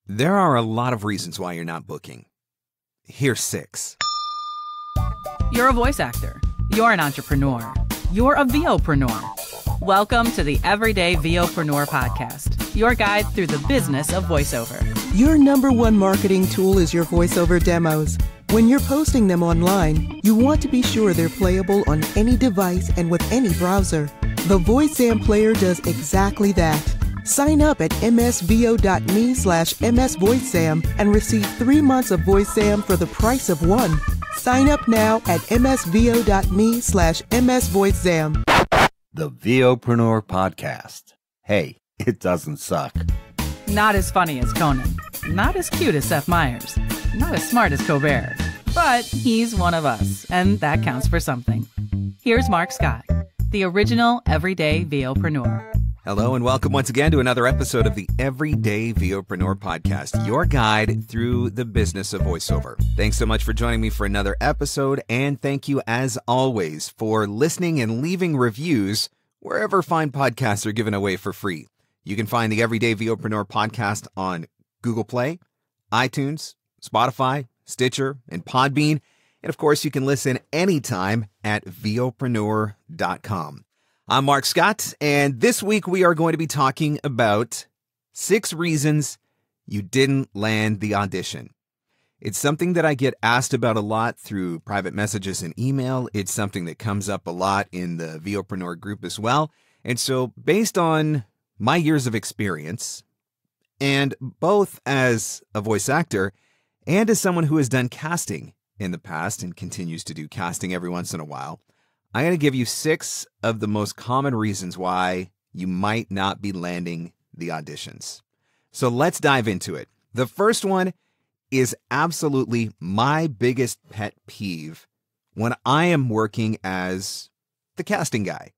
There are a lot of reasons why you're not booking. Here's 6. You're a voice actor. You're an entrepreneur. You're a VOPRENEUR. Welcome to the Everyday VOPRENEUR podcast, your guide through the business of voiceover. Your number one marketing tool is your voiceover demos. When you're posting them online, you want to be sure they're playable on any device and with any browser. The VoiceZam player does exactly that. Sign up at msvo.me/msvoicezam and receive 3 months of VoiceZam for the price of 1. Sign up now at msvo.me/msvoicezam. The VOPRENEUR podcast. Hey, it doesn't suck. Not as funny as Conan. Not as cute as Seth Meyers. Not as smart as Colbert. But he's one of us, and that counts for something. Here's Mark Scott, the original Everyday VOPRENEUR. Hello and welcome once again to another episode of the Everyday VOpreneur podcast, your guide through the business of voiceover. Thanks so much for joining me for another episode, and thank you as always for listening and leaving reviews wherever fine podcasts are given away for free. You can find the Everyday VOpreneur podcast on Google Play, iTunes, Spotify, Stitcher, and Podbean. And of course, you can listen anytime at VOPRENEUR.com. I'm Mark Scott, and this week we are going to be talking about 6 reasons you didn't land the audition. It's something that I get asked about a lot through private messages and email. It's something that comes up a lot in the VOpreneur group as well. And so based on my years of experience, and both as a voice actor and as someone who has done casting in the past and continues to do casting every once in a while, I'm going to give you 6 of the most common reasons why you might not be landing the auditions. So let's dive into it. The first one is absolutely my biggest pet peeve when I am working as the casting guy.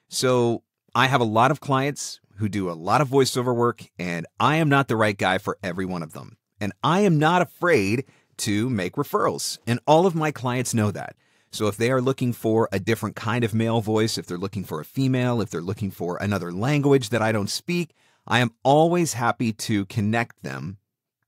So I have a lot of clients who do a lot of voiceover work, and I am not the right guy for every one of them. And I am not afraid to make referrals, and all of my clients know that. So if they are looking for a different kind of male voice, if they're looking for a female, if they're looking for another language that I don't speak, I am always happy to connect them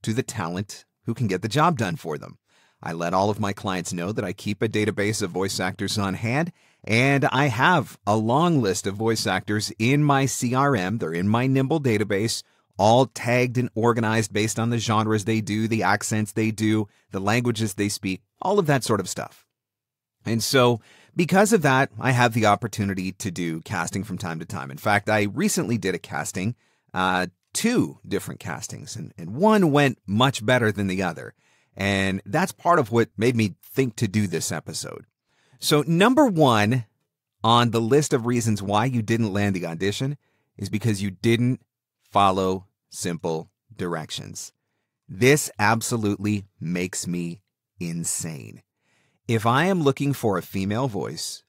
to the talent who can get the job done for them. I let all of my clients know that I keep a database of voice actors on hand, and I have a long list of voice actors in my CRM. They're in my Nimble database, all tagged and organized based on the genres they do, the accents they do, the languages they speak, all of that sort of stuff. And so because of that, I have the opportunity to do casting from time to time. In fact, I recently did a casting, 2 different castings, and one went much better than the other. And that's part of what made me think to do this episode. So number 1 on the list of reasons why you didn't land the audition is because you didn't follow simple directions. This absolutely makes me insane. If I am looking for a female voice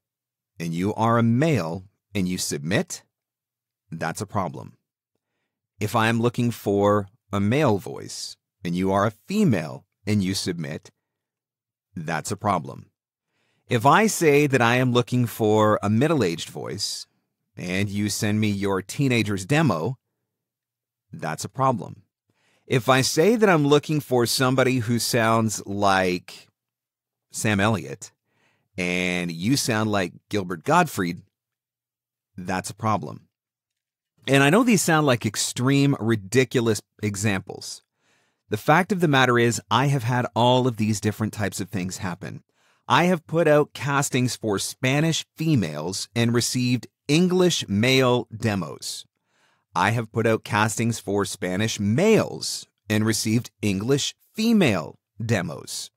and you are a male and you submit, that's a problem. If I am looking for a male voice and you are a female and you submit, that's a problem. If I say that I am looking for a middle-aged voice and you send me your teenager's demo, that's a problem. If I say that I'm looking for somebody who sounds like Sam Elliott and you sound like Gilbert Gottfried, that's a problem. And I know these sound like extreme, ridiculous examples. The fact of the matter is I have had all of these different types of things happen. I have put out castings for Spanish females and received English male demos. I have put out castings for Spanish males and received English female demos.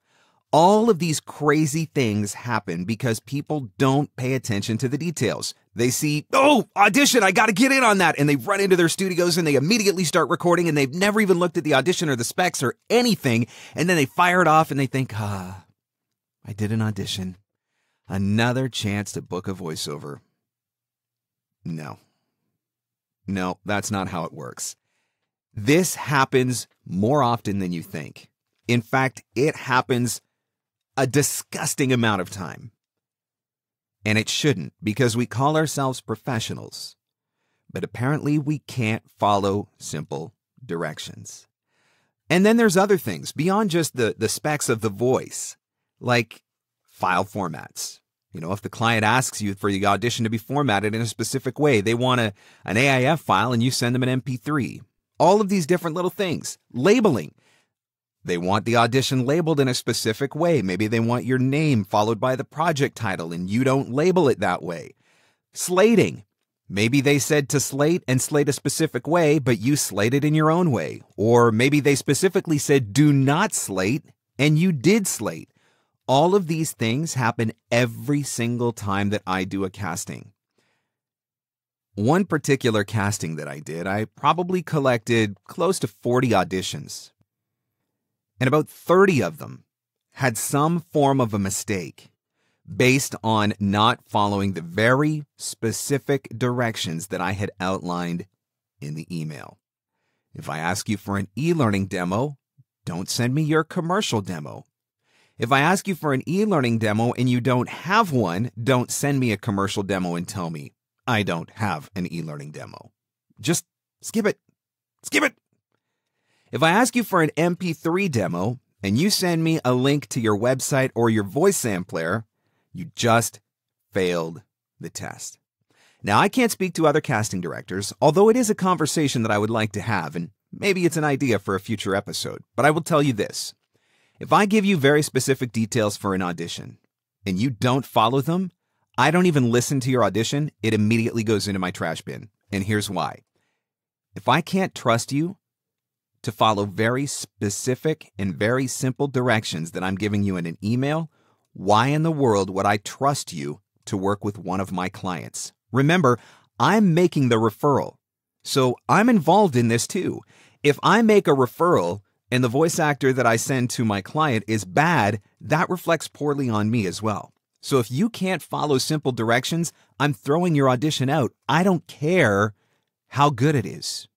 All of these crazy things happen because people don't pay attention to the details. They see, oh, audition, I got to get in on that. And they run into their studios and they immediately start recording and they've never even looked at the audition or the specs or anything. And then they fire it off and they think, I did an audition. Another chance to book a voiceover. No, that's not how it works. This happens more often than you think. In fact, it happens a disgusting amount of time. And it shouldn't, because we call ourselves professionals. But apparently we can't follow simple directions. And then there's other things beyond just the specs of the voice, like file formats. You know, if the client asks you for the audition to be formatted in a specific way, they want an AIF file and you send them an MP3. All of these different little things. Labeling. They want the audition labeled in a specific way. Maybe they want your name followed by the project title and you don't label it that way. Slating. Maybe they said to slate and slate a specific way, but you slate it in your own way. Or maybe they specifically said do not slate and you did slate. All of these things happen every single time that I do a casting. One particular casting that I did, I probably collected close to 40 auditions. And about 30 of them had some form of a mistake based on not following the very specific directions that I had outlined in the email. If I ask you for an e-learning demo, don't send me your commercial demo. If I ask you for an e-learning demo and you don't have one, don't send me a commercial demo and tell me I don't have an e-learning demo. Just skip it. Skip it. If I ask you for an MP3 demo and you send me a link to your website or your voice sampler, you just failed the test. Now, I can't speak to other casting directors, although it is a conversation that I would like to have, and maybe it's an idea for a future episode, but I will tell you this. If I give you very specific details for an audition and you don't follow them, I don't even listen to your audition. It immediately goes into my trash bin. And here's why. If I can't trust you to follow very specific and very simple directions that I'm giving you in an email, why in the world would I trust you to work with one of my clients? Remember, I'm making the referral, so I'm involved in this too. If I make a referral and the voice actor that I send to my client is bad, that reflects poorly on me as well. So if you can't follow simple directions, I'm throwing your audition out. I don't care how good it is.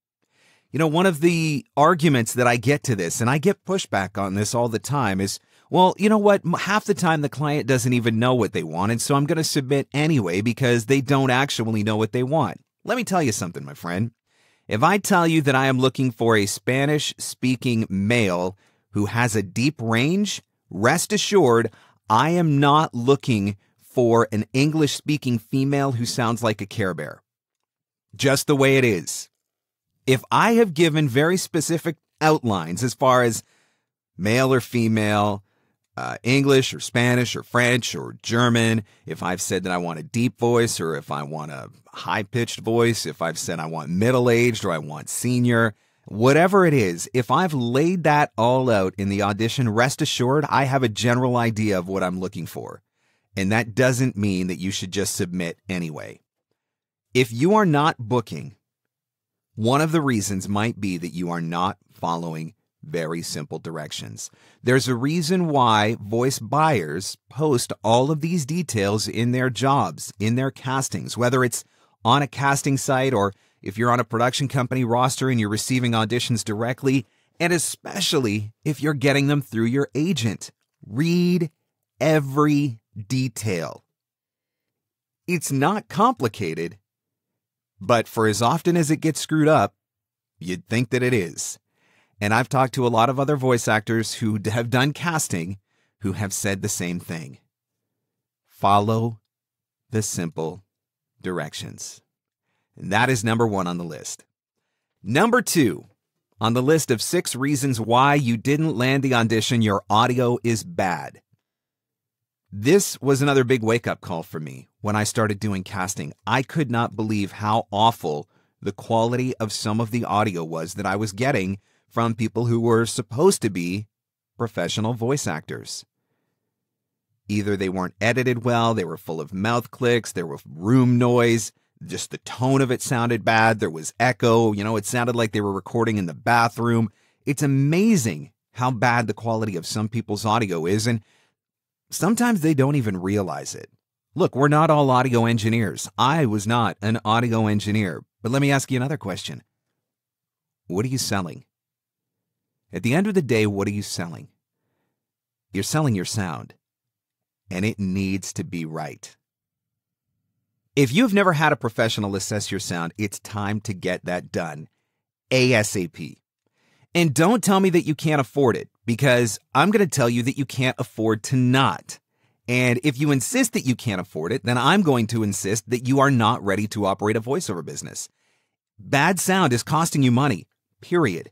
You know, one of the arguments that I get to this, and I get pushback on this all the time, is, well, you know what? Half the time the client doesn't even know what they wanted, so I'm going to submit anyway because they don't actually know what they want. Let me tell you something, my friend. If I tell you that I am looking for a Spanish-speaking male who has a deep range, rest assured, I am not looking for an English-speaking female who sounds like a Care Bear. Just the way it is. If I have given very specific outlines as far as male or female, English or Spanish or French or German, if I've said that I want a deep voice or if I want a high-pitched voice, if I've said I want middle-aged or I want senior, whatever it is, if I've laid that all out in the audition, rest assured I have a general idea of what I'm looking for. And that doesn't mean that you should just submit anyway. If you are not booking, one of the reasons might be that you are not following very simple directions. There's a reason why voice buyers post all of these details in their jobs, in their castings, whether it's on a casting site or if you're on a production company roster and you're receiving auditions directly, and especially if you're getting them through your agent. Read every detail. It's not complicated, but for as often as it gets screwed up, you'd think that it is. And I've talked to a lot of other voice actors who have done casting who have said the same thing. Follow the simple directions. And that is number 1 on the list. Number 2 on the list of 6 reasons why you didn't land the audition, your audio is bad. This was another big wake-up call for me when I started doing casting. I could not believe how awful the quality of some of the audio was that I was getting from people who were supposed to be professional voice actors. Either they weren't edited well, they were full of mouth clicks, there was room noise, just the tone of it sounded bad, there was echo, it sounded like they were recording in the bathroom. It's amazing how bad the quality of some people's audio is, and sometimes they don't even realize it. Look, we're not all audio engineers. I was not an audio engineer. But let me ask you another question. What are you selling? At the end of the day, what are you selling? You're selling your sound, and it needs to be right. If you've never had a professional assess your sound, it's time to get that done ASAP. And don't tell me that you can't afford it, because I'm going to tell you that you can't afford to not. And if you insist that you can't afford it, then I'm going to insist that you are not ready to operate a voiceover business. Bad sound is costing you money, period.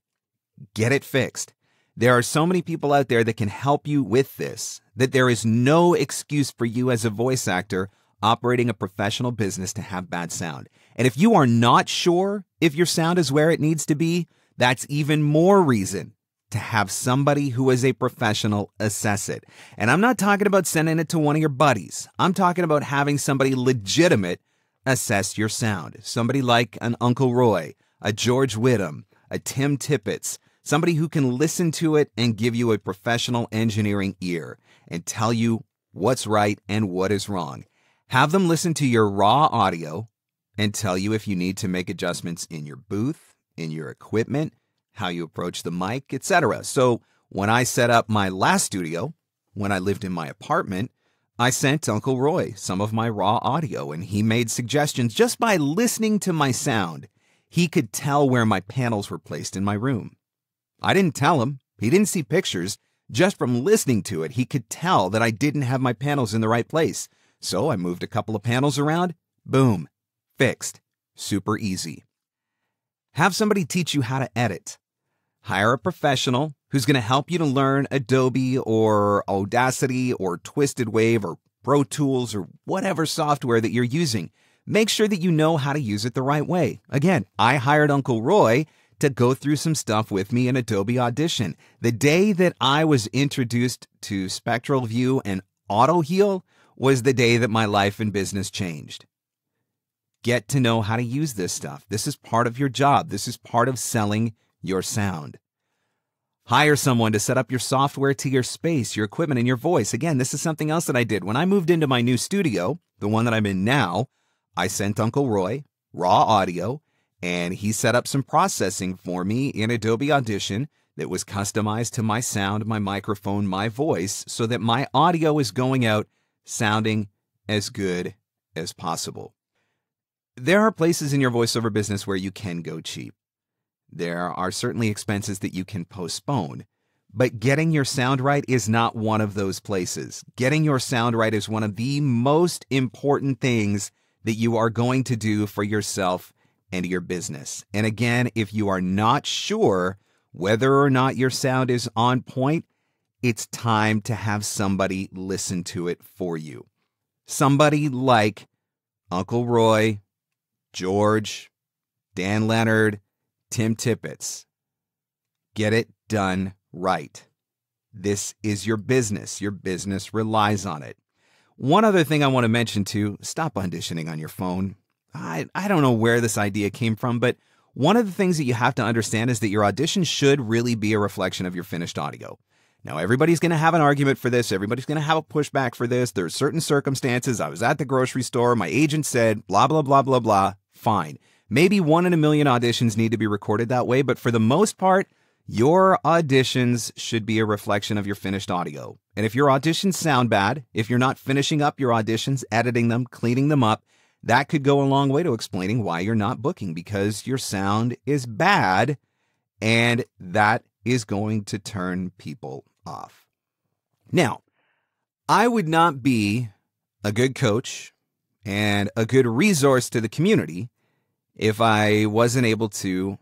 Get it fixed. There are so many people out there that can help you with this, that there is no excuse for you as a voice actor operating a professional business to have bad sound. And if you are not sure if your sound is where it needs to be, that's even more reason to have somebody who is a professional assess it. And I'm not talking about sending it to one of your buddies. I'm talking about having somebody legitimate assess your sound. Somebody like an Uncle Roy, a George Whittam, a Tim Tippett, somebody who can listen to it and give you a professional engineering ear and tell you what's right and what is wrong. Have them listen to your raw audio and tell you if you need to make adjustments in your booth, in your equipment, how you approach the mic, etc. So when I set up my last studio, when I lived in my apartment, I sent Uncle Roy some of my raw audio, and he made suggestions. Just by listening to my sound, he could tell where my panels were placed in my room. I didn't tell him. He didn't see pictures. Just from listening to it, he could tell that I didn't have my panels in the right place. So I moved a couple of panels around. Boom. Fixed. Super easy. Have somebody teach you how to edit. Hire a professional who's going to help you to learn Adobe or Audacity or Twisted Wave or Pro Tools or whatever software that you're using. Make sure that you know how to use it the right way. Again, I hired Uncle Roy to go through some stuff with me in Adobe Audition. The day that I was introduced to Spectral View and Auto Heal was the day that my life and business changed. Get to know how to use this stuff. This is part of your job. This is part of selling your sound. Hire someone to set up your software to your space, your equipment, and your voice. Again, this is something else that I did. When I moved into my new studio, the one that I'm in now, I sent Uncle Roy raw audio, and he set up some processing for me in Adobe Audition that was customized to my sound, my microphone, my voice, so that my audio is going out sounding as good as possible. There are places in your voiceover business where you can go cheap. There are certainly expenses that you can postpone, but getting your sound right is not one of those places. Getting your sound right is one of the most important things that you are going to do for yourself and your business. And again, if you are not sure whether or not your sound is on point, it's time to have somebody listen to it for you. Somebody like Uncle Roy, George, Dan Leonard, Tim Tippett. Get it done right. This is your business. Your business relies on it. One other thing I want to mention too, stop auditioning on your phone. I don't know where this idea came from, but one of the things that you have to understand is that your audition should really be a reflection of your finished audio. Now, everybody's going to have an argument for this. Everybody's going to have a pushback for this. There's certain circumstances. I was at the grocery store. My agent said, blah, blah, blah, blah, blah. Fine. Maybe 1 in a million auditions need to be recorded that way. But for the most part, your auditions should be a reflection of your finished audio. And if your auditions sound bad, if you're not finishing up your auditions, editing them, cleaning them up, that could go a long way to explaining why you're not booking, because your sound is bad, and that is going to turn people off. Now, I would not be a good coach and a good resource to the community if I wasn't able to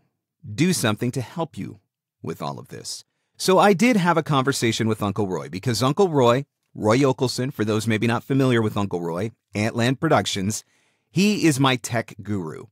do something to help you with all of this. So I did have a conversation with Uncle Roy, because Uncle Roy Yokelson, for those maybe not familiar with Uncle Roy, Antland Productions, he is my tech guru.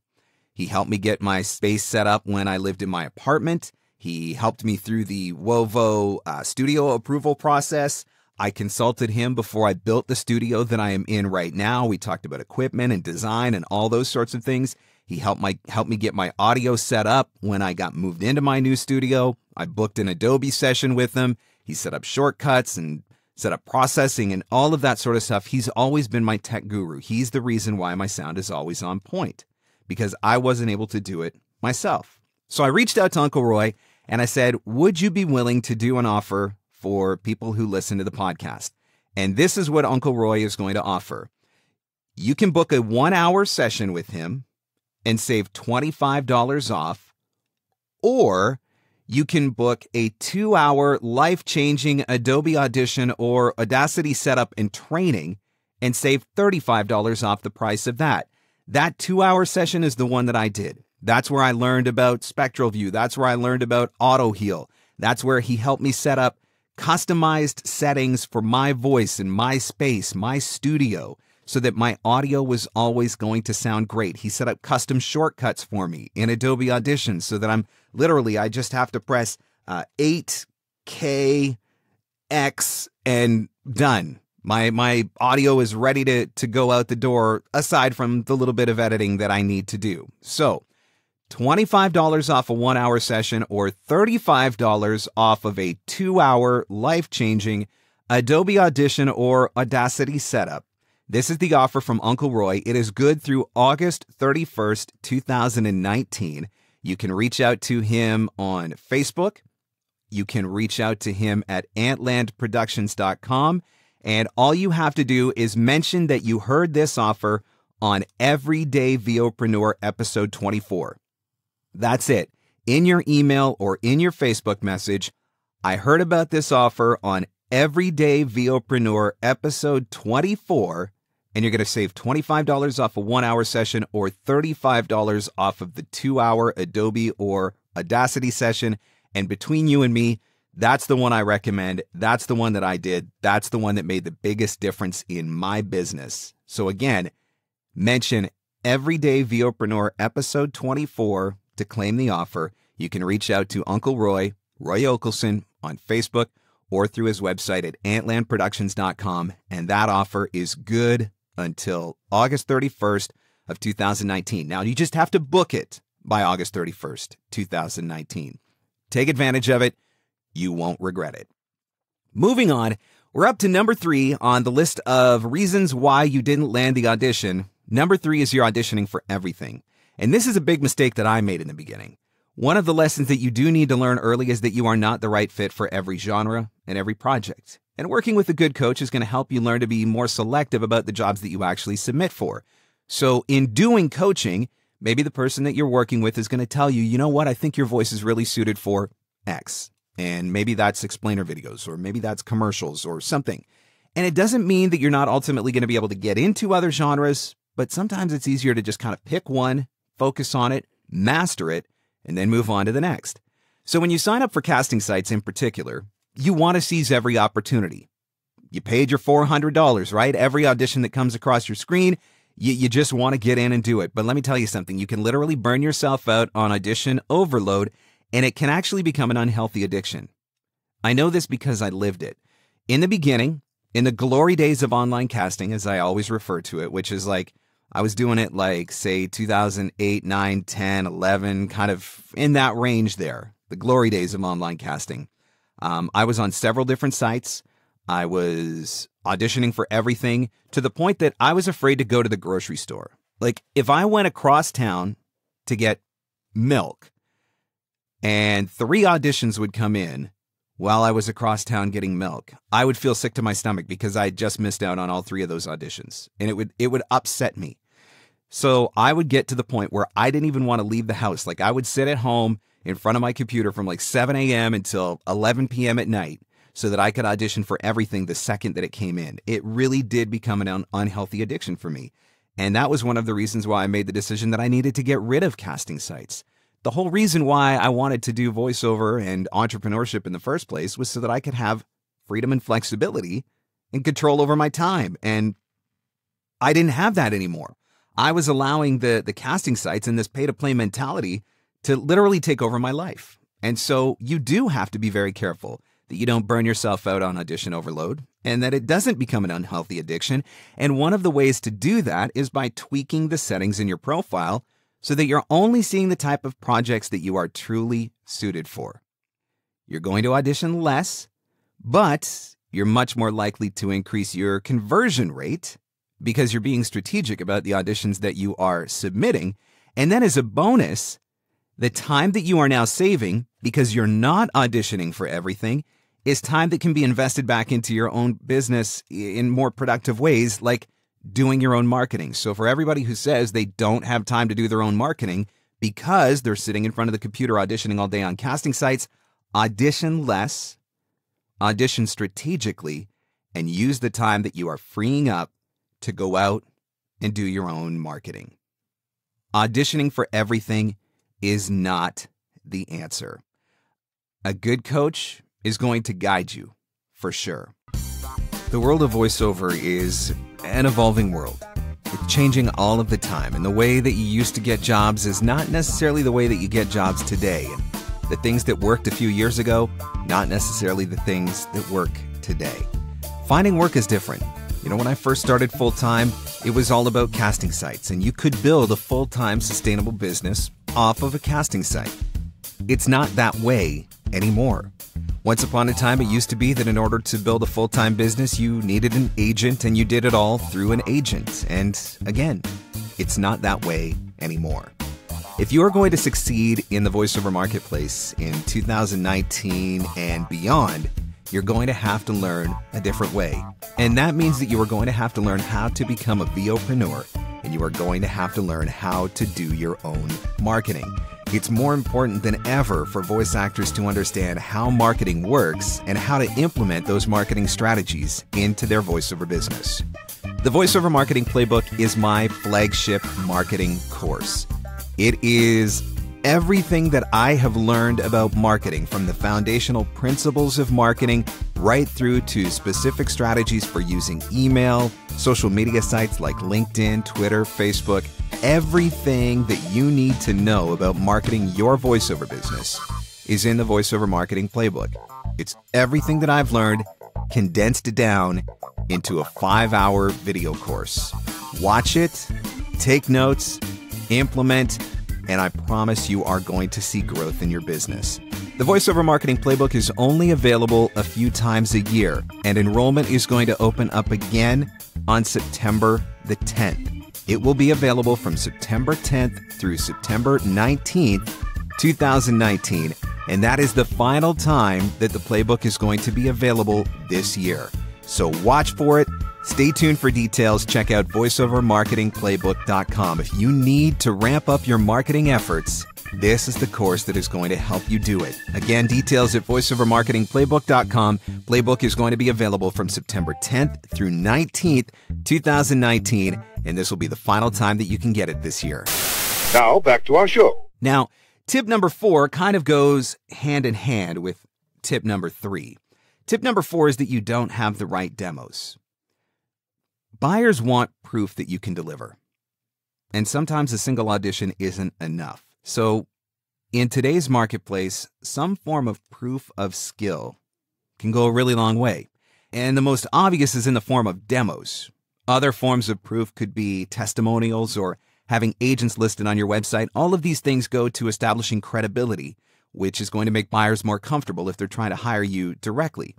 He helped me get my space set up when I lived in my apartment. He helped me through the WOVO studio approval process. I consulted him before I built the studio that I am in right now. We talked about equipment and design and all those sorts of things. He helped me get my audio set up when I got moved into my new studio. I booked an Adobe session with him. He set up shortcuts and set up processing and all of that sort of stuff. He's always been my tech guru. He's the reason why my sound is always on point, because I wasn't able to do it myself. So I reached out to Uncle Roy and I said, would you be willing to do an offer for people who listen to the podcast? And this is what Uncle Roy is going to offer. You can book a 1-hour session with him and save $25 off, or you can book a 2-hour life-changing Adobe Audition or Audacity setup and training and save $35 off the price of that. That 2-hour session is the one that I did. That's where I learned about Spectral View. That's where I learned about Auto Heal. That's where he helped me set up customized settings for my voice and my space, my studio, so that my audio was always going to sound great. He set up custom shortcuts for me in Adobe Audition so that I just have to press 8K X and done. My audio is ready to go out the door, aside from the little bit of editing that I need to do. So $25 off a 1-hour session or $35 off of a 2-hour life-changing Adobe Audition or Audacity setup. This is the offer from Uncle Roy. It is good through August 31st, 2019. You can reach out to him on Facebook. You can reach out to him at antlandproductions.com. And all you have to do is mention that you heard this offer on Everyday VOPRENEUR episode 24. That's it. In your email or in your Facebook message, I heard about this offer on Everyday VOPRENEUR episode 24, and you're going to save $25 off a 1-hour session or $35 off of the 2-hour Adobe or Audacity session. And between you and me, that's the one I recommend. That's the one that I did. That's the one that made the biggest difference in my business. So again, mention Everyday VOPRENEUR episode 24 to claim the offer. You can reach out to Uncle Roy Okelson, on Facebook or through his website at antlandproductions.com. And that offer is good until August 31st of 2019. Now, you just have to book it by August 31st, 2019. Take advantage of it. You won't regret it. Moving on, we're up to number 3 on the list of reasons why you didn't land the audition. Number 3 is you're auditioning for everything. And this is a big mistake that I made in the beginning. One of the lessons that you do need to learn early is that you are not the right fit for every genre and every project. And working with a good coach is going to help you learn to be more selective about the jobs that you actually submit for. So in doing coaching, maybe the person that you're working with is going to tell you, you know what, I think your voice is really suited for X. And maybe that's explainer videos, or maybe that's commercials or something. And it doesn't mean that you're not ultimately going to be able to get into other genres, but sometimes it's easier to just kind of pick one, focus on it, master it, and then move on to the next. So when you sign up for casting sites in particular, you want to seize every opportunity. You paid your $400, right? Every audition that comes across your screen, you just want to get in and do it. But let me tell you something. You can literally burn yourself out on audition overload, and it can actually become an unhealthy addiction. I know this because I lived it. In the beginning, in the glory days of online casting, as I always refer to it, which is like, I was doing it like, say, 2008, 9, 10, 11, kind of in that range there, the glory days of online casting. I was on several different sites. I was auditioning for everything to the point that I was afraid to go to the grocery store. Like, if I went across town to get milk and 3 auditions would come in while I was across town getting milk, I would feel sick to my stomach because I just missed out on all 3 of those auditions. And it would upset me. So I would get to the point where I didn't even want to leave the house. Like, I would sit at home in front of my computer from like 7 a.m. until 11 p.m. at night so that I could audition for everything the second that it came in. It really did become an unhealthy addiction for me. And that was one of the reasons why I made the decision that I needed to get rid of casting sites. The whole reason why I wanted to do voiceover and entrepreneurship in the first place was so that I could have freedom and flexibility and control over my time. And I didn't have that anymore. I was allowing the casting sites and this pay-to-play mentality to literally take over my life. And so you do have to be very careful that you don't burn yourself out on audition overload and that it doesn't become an unhealthy addiction. And one of the ways to do that is by tweaking the settings in your profile so that you're only seeing the type of projects that you are truly suited for. You're going to audition less, but you're much more likely to increase your conversion rate because you're being strategic about the auditions that you are submitting. And then as a bonus, the time that you are now saving, because you're not auditioning for everything, is time that can be invested back into your own business in more productive ways, like doing your own marketing. So for everybody who says they don't have time to do their own marketing, Because they're sitting in front of the computer auditioning all day on casting sites, audition less, audition strategically, and use the time that you are freeing up to go out and do your own marketing. Auditioning for everything is not the answer. A good coach is going to guide you, for sure. The world of voiceover is an evolving world. It's changing all of the time, and the way that you used to get jobs is not necessarily the way that you get jobs today. And the things that worked a few years ago, not necessarily the things that work today. Finding work is different. You know, when I first started full-time, it was all about casting sites, and you could build a full-time sustainable business off of a casting site. It's not that way anymore. Once upon a time, it used to be that in order to build a full-time business, you needed an agent, and you did it all through an agent. And again, it's not that way anymore. If you are going to succeed in the voiceover marketplace in 2019 and beyond, you're going to have to learn a different way. And that means that you are going to have to learn how to become a VOPRENEUR, and you are going to have to learn how to do your own marketing. It's more important than ever for voice actors to understand how marketing works and how to implement those marketing strategies into their voiceover business. The Voiceover Marketing Playbook is my flagship marketing course. It is everything that I have learned about marketing, from the foundational principles of marketing right through to specific strategies for using email, social media sites like LinkedIn, Twitter, Facebook. Everything that you need to know about marketing your voiceover business is in the Voiceover Marketing Playbook. It's everything that I've learned condensed down into a 5-hour video course. Watch it, take notes, implement, and I promise you are going to see growth in your business. The Voiceover Marketing Playbook is only available a few times a year, and enrollment is going to open up again on September the 10th. It will be available from September 10th through September 19th, 2019, and that is the final time that the playbook is going to be available this year. So watch for it. Stay tuned for details. Check out voiceovermarketingplaybook.com. If you need to ramp up your marketing efforts, this is the course that is going to help you do it. Again, details at voiceovermarketingplaybook.com. Playbook is going to be available from September 10th through 19th, 2019, and this will be the final time that you can get it this year. Now, back to our show. Now, tip number 4 kind of goes hand in hand with tip number 3. Tip number 4 is that you don't have the right demos. Buyers want proof that you can deliver, and sometimes a single audition isn't enough. So, in today's marketplace, some form of proof of skill can go a really long way. And the most obvious is in the form of demos. Other forms of proof could be testimonials or having agents listed on your website. All of these things go to establishing credibility, which is going to make buyers more comfortable if they're trying to hire you directly.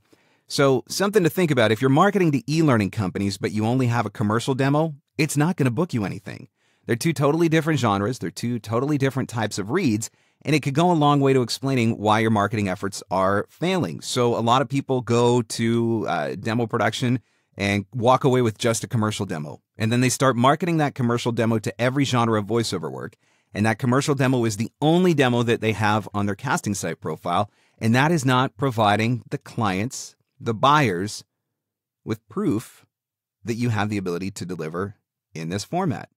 So, something to think about. If you're marketing to e-learning companies, but you only have a commercial demo, it's not going to book you anything. They're two totally different genres. They're two totally different types of reads, and it could go a long way to explaining why your marketing efforts are failing. So a lot of people go to demo production and walk away with just a commercial demo. And then they start marketing that commercial demo to every genre of voiceover work. And that commercial demo is the only demo that they have on their casting site profile. And that is not providing the clients, the buyers, with proof that you have the ability to deliver in this format.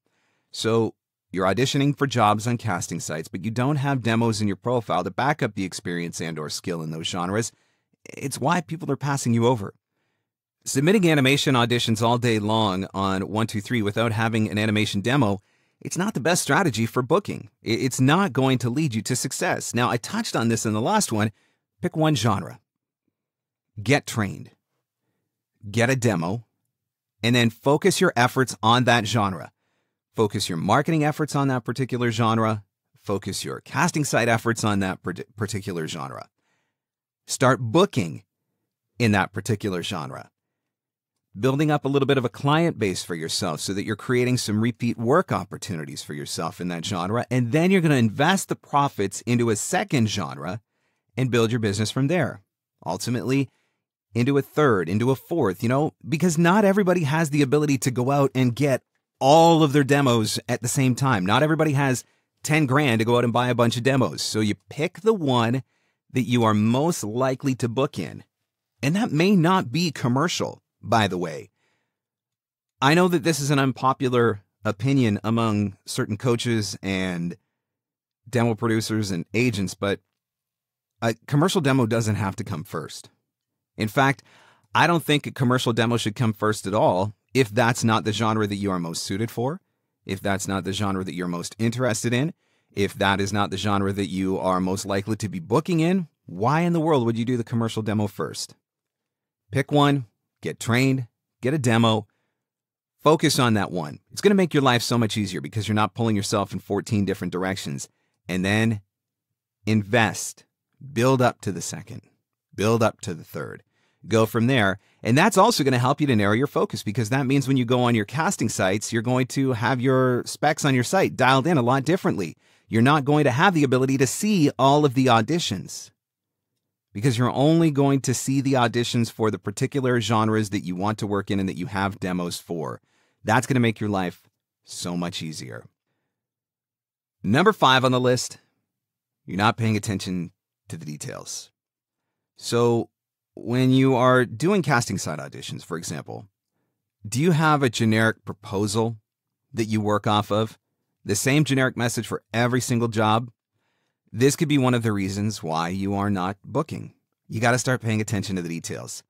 So you're auditioning for jobs on casting sites, but you don't have demos in your profile to back up the experience and or skill in those genres. It's why people are passing you over. Submitting animation auditions all day long on 123 without having an animation demo, it's not the best strategy for booking. It's not going to lead you to success. Now, I touched on this in the last one. Pick one genre. Get trained. Get a demo. And then focus your efforts on that genre. Focus your marketing efforts on that particular genre. Focus your casting site efforts on that particular genre. Start booking in that particular genre. Building up a little bit of a client base for yourself so that you're creating some repeat work opportunities for yourself in that genre. And then you're going to invest the profits into a second genre and build your business from there. Ultimately, into a third, into a fourth, because not everybody has the ability to go out and get all of their demos at the same time. Not everybody has 10 grand to go out and buy a bunch of demos. So you pick the one that you are most likely to book in. And that may not be commercial, by the way. I know that this is an unpopular opinion among certain coaches and demo producers and agents, but a commercial demo doesn't have to come first. In fact, I don't think a commercial demo should come first at all if that's not the genre that you are most suited for, if that's not the genre that you're most interested in, if that is not the genre that you are most likely to be booking in. Why in the world would you do the commercial demo first? Pick one, get trained, get a demo, focus on that one. It's going to make your life so much easier because you're not pulling yourself in 14 different directions. And then invest, build up to the second, build up to the third, go from there. And that's also going to help you to narrow your focus because that means when you go on your casting sites, you're going to have your specs on your site dialed in a lot differently. You're not going to have the ability to see all of the auditions because you're only going to see the auditions for the particular genres that you want to work in and that you have demos for. That's going to make your life so much easier. Number 5 on the list, you're not paying attention to the details. So when you are doing casting site auditions, for example, do you have a generic proposal that you work off of? The same generic message for every single job? This could be one of the reasons why you are not booking. You got to start paying attention to the details.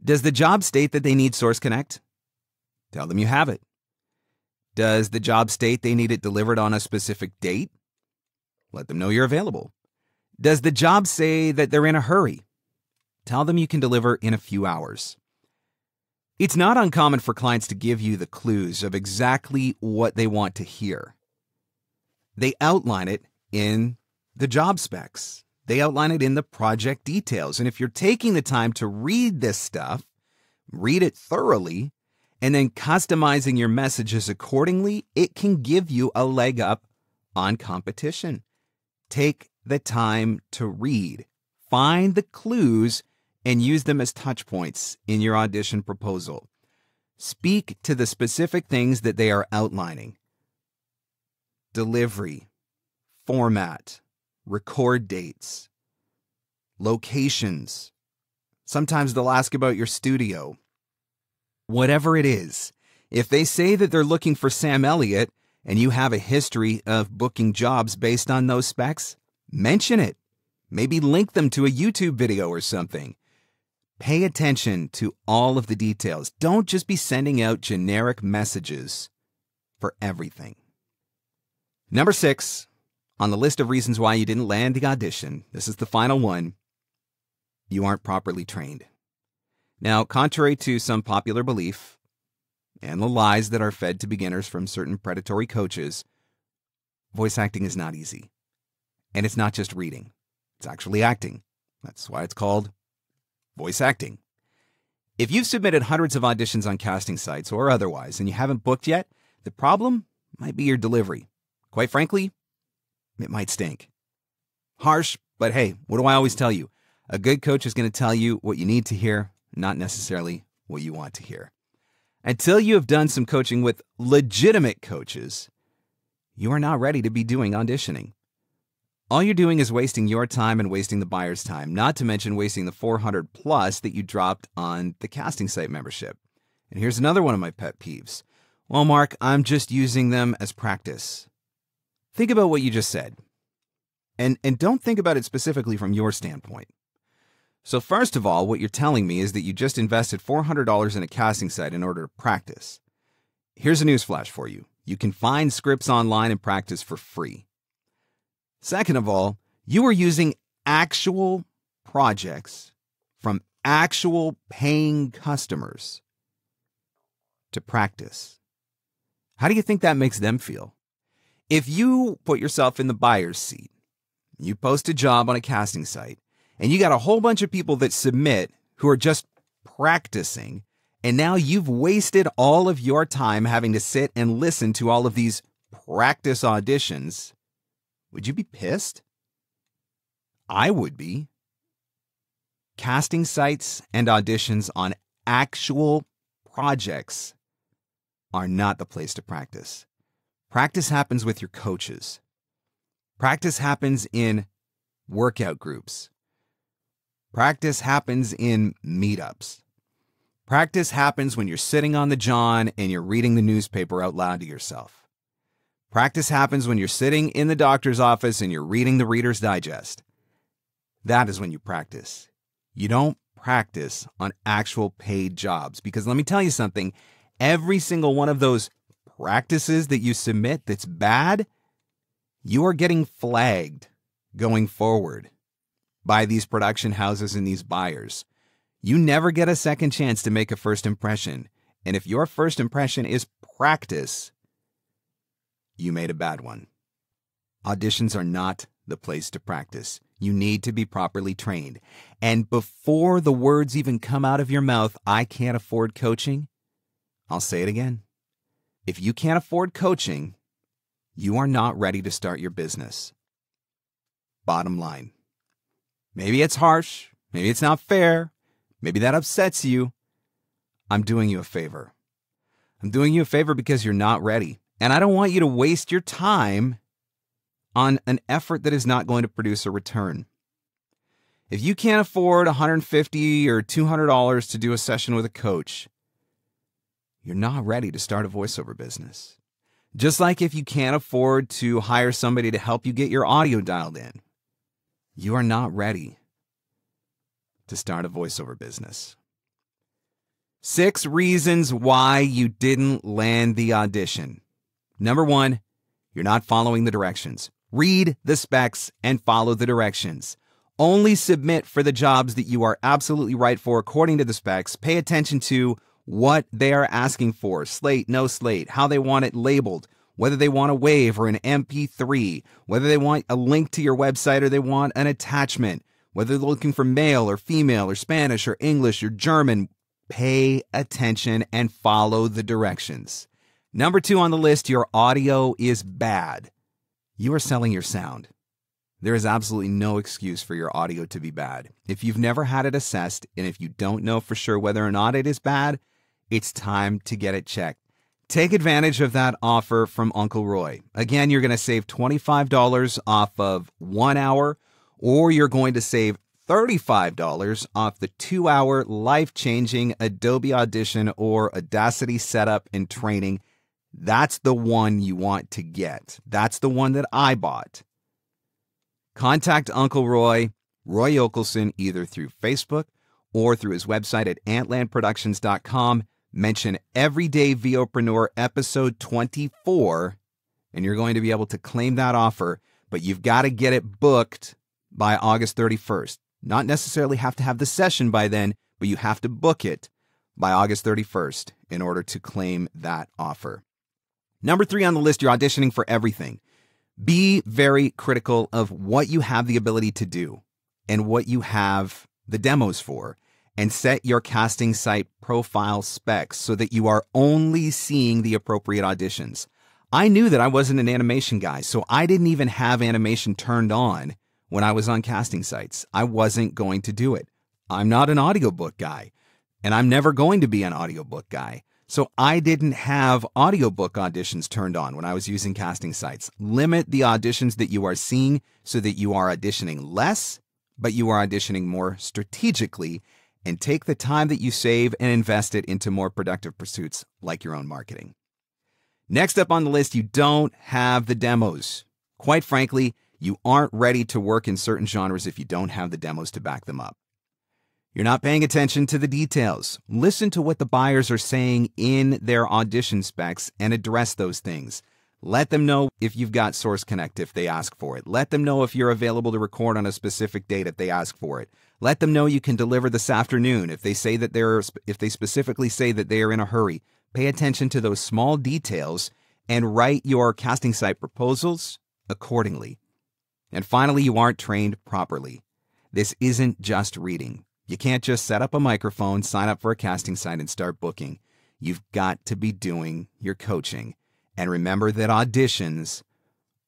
Does the job state that they need Source Connect? Tell them you have it. Does the job state they need it delivered on a specific date? Let them know you're available. Does the job say that they're in a hurry? Tell them you can deliver in a few hours. It's not uncommon for clients to give you the clues of exactly what they want to hear. They outline it in the job specs. They outline it in the project details. And if you're taking the time to read this stuff, read it thoroughly, and then customizing your messages accordingly, it can give you a leg up on competition. Take the time to read, find the clues, and use them as touch points in your audition proposal. Speak to the specific things that they are outlining. Delivery, format, record dates, locations. Sometimes they'll ask about your studio. Whatever it is, if they say that they're looking for Sam Elliott and you have a history of booking jobs based on those specs, mention it. Maybe link them to a YouTube video or something. Pay attention to all of the details. Don't just be sending out generic messages for everything. Number 6, on the list of reasons why you didn't land the audition, this is the final one, you aren't properly trained. Now, contrary to some popular belief and the lies that are fed to beginners from certain predatory coaches, voice acting is not easy. And it's not just reading. It's actually acting. That's why it's called voice acting. If you've submitted hundreds of auditions on casting sites or otherwise and you haven't booked yet, the problem might be your delivery. Quite frankly, it might stink. Harsh, but hey, what do I always tell you? A good coach is going to tell you what you need to hear, not necessarily what you want to hear. Until you have done some coaching with legitimate coaches, you are not ready to be doing auditioning. All you're doing is wasting your time and wasting the buyer's time, not to mention wasting the $400 plus that you dropped on the casting site membership. And here's another one of my pet peeves. Well, Mark, I'm just using them as practice. Think about what you just said. And don't think about it specifically from your standpoint. So first of all, what you're telling me is that you just invested $400 in a casting site in order to practice. Here's a newsflash for you. You can find scripts online and practice for free. Second of all, you are using actual projects from actual paying customers to practice. How do you think that makes them feel? If you put yourself in the buyer's seat, you post a job on a casting site, and you got a whole bunch of people that submit who are just practicing, and now you've wasted all of your time having to sit and listen to all of these practice auditions, would you be pissed? I would be. Casting sites and auditions on actual projects are not the place to practice. Practice happens with your coaches. Practice happens in workout groups. Practice happens in meetups. Practice happens when you're sitting on the john and you're reading the newspaper out loud to yourself. Practice happens when you're sitting in the doctor's office and you're reading the Reader's Digest. That is when you practice. You don't practice on actual paid jobs, because let me tell you something, every single one of those practices that you submit that's bad, you are getting flagged going forward by these production houses and these buyers. You never get a second chance to make a first impression. And if your first impression is practice, you made a bad one. Auditions are not the place to practice. You need to be properly trained. And before the words even come out of your mouth, I can't afford coaching, I'll say it again. If you can't afford coaching, you are not ready to start your business. Bottom line. Maybe it's harsh. Maybe it's not fair. Maybe that upsets you. I'm doing you a favor. I'm doing you a favor because you're not ready. And I don't want you to waste your time on an effort that is not going to produce a return. If you can't afford $150 or $200 to do a session with a coach, you're not ready to start a voiceover business. Just like if you can't afford to hire somebody to help you get your audio dialed in, you are not ready to start a voiceover business. 6 reasons why you didn't land the audition. Number 1, you're not following the directions. Read the specs and follow the directions. Only submit for the jobs that you are absolutely right for according to the specs. Pay attention to what they are asking for. Slate, no slate, how they want it labeled, whether they want a WAV or an MP3, whether they want a link to your website or they want an attachment, whether they're looking for male or female or Spanish or English or German. Pay attention and follow the directions. Number 2 on the list, your audio is bad. You are selling your sound. There is absolutely no excuse for your audio to be bad. If you've never had it assessed and if you don't know for sure whether or not it is bad, it's time to get it checked. Take advantage of that offer from Uncle Roy. Again, you're going to save $25 off of 1 hour, or you're going to save $35 off the 2-hour life-changing Adobe Audition or Audacity setup and training. That's the one you want to get. That's the one that I bought. Contact Uncle Roy, Roy Okelson, either through Facebook or through his website at antlandproductions.com. Mention Everyday VOPRENEUR episode 24, and you're going to be able to claim that offer, but you've got to get it booked by August 31st. Not necessarily have to have the session by then, but you have to book it by August 31st in order to claim that offer. Number 3 on the list, you're auditioning for everything. Be very critical of what you have the ability to do and what you have the demos for, and set your casting site profile specs so that you are only seeing the appropriate auditions. I knew that I wasn't an animation guy, so I didn't even have animation turned on when I was on casting sites. I wasn't going to do it. I'm not an audiobook guy, and I'm never going to be an audiobook guy. So I didn't have audiobook auditions turned on when I was using casting sites. Limit the auditions that you are seeing so that you are auditioning less, but you are auditioning more strategically, and take the time that you save and invest it into more productive pursuits like your own marketing. Next up on the list, you don't have the demos. Quite frankly, you aren't ready to work in certain genres if you don't have the demos to back them up. You're not paying attention to the details. Listen to what the buyers are saying in their audition specs and address those things. Let them know if you've got Source Connect if they ask for it. Let them know if you're available to record on a specific date if they ask for it. Let them know you can deliver this afternoon if they specifically say that they are in a hurry. Pay attention to those small details and write your casting site proposals accordingly. And finally, you aren't trained properly. This isn't just reading. You can't just set up a microphone, sign up for a casting site, and start booking. You've got to be doing your coaching. And remember that auditions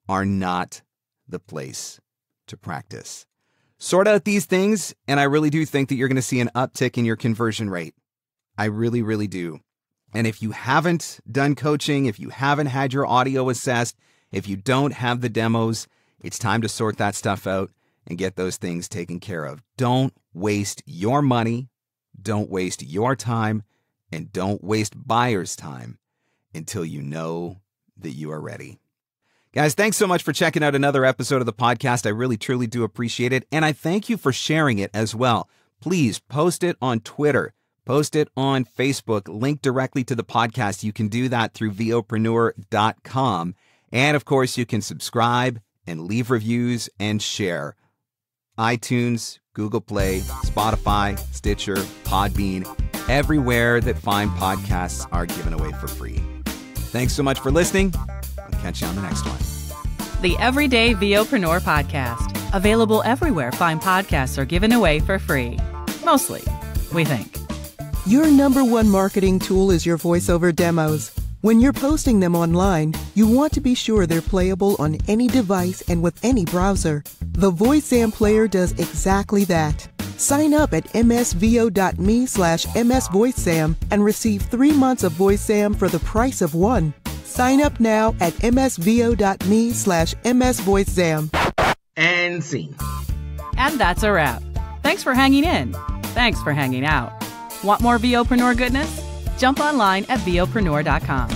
are not the place to practice. Sort out these things, and I really do think that you're going to see an uptick in your conversion rate. I really, really do. And if you haven't done coaching, if you haven't had your audio assessed, if you don't have the demos, It's time to sort that stuff out and get those things taken care of. Don't waste your money, don't waste your time, and don't waste buyers' time until you know that you are ready. Guys, thanks so much for checking out another episode of the podcast. I really, truly do appreciate it. And I thank you for sharing it as well. Please post it on Twitter, post it on Facebook, link directly to the podcast. You can do that through VOPRENEUR.com. And of course, you can subscribe and leave reviews and share. iTunes, Google Play, Spotify, Stitcher, Podbean, everywhere that fine podcasts are given away for free. Thanks so much for listening. I'll catch you on the next one. The Everyday VOpreneur Podcast. Available everywhere fine podcasts are given away for free. Mostly, we think. Your number one marketing tool is your voiceover demos. When you're posting them online, you want to be sure they're playable on any device and with any browser. The VoiceZam player does exactly that. Sign up at msvo.me/msvoicezam and receive 3 months of VoiceZam for the price of 1. Sign up now at msvo.me/msvoicezam. And scene. And that's a wrap. Thanks for hanging in. Thanks for hanging out. Want more VOpreneur goodness? Jump online at VOPRENEUR.com.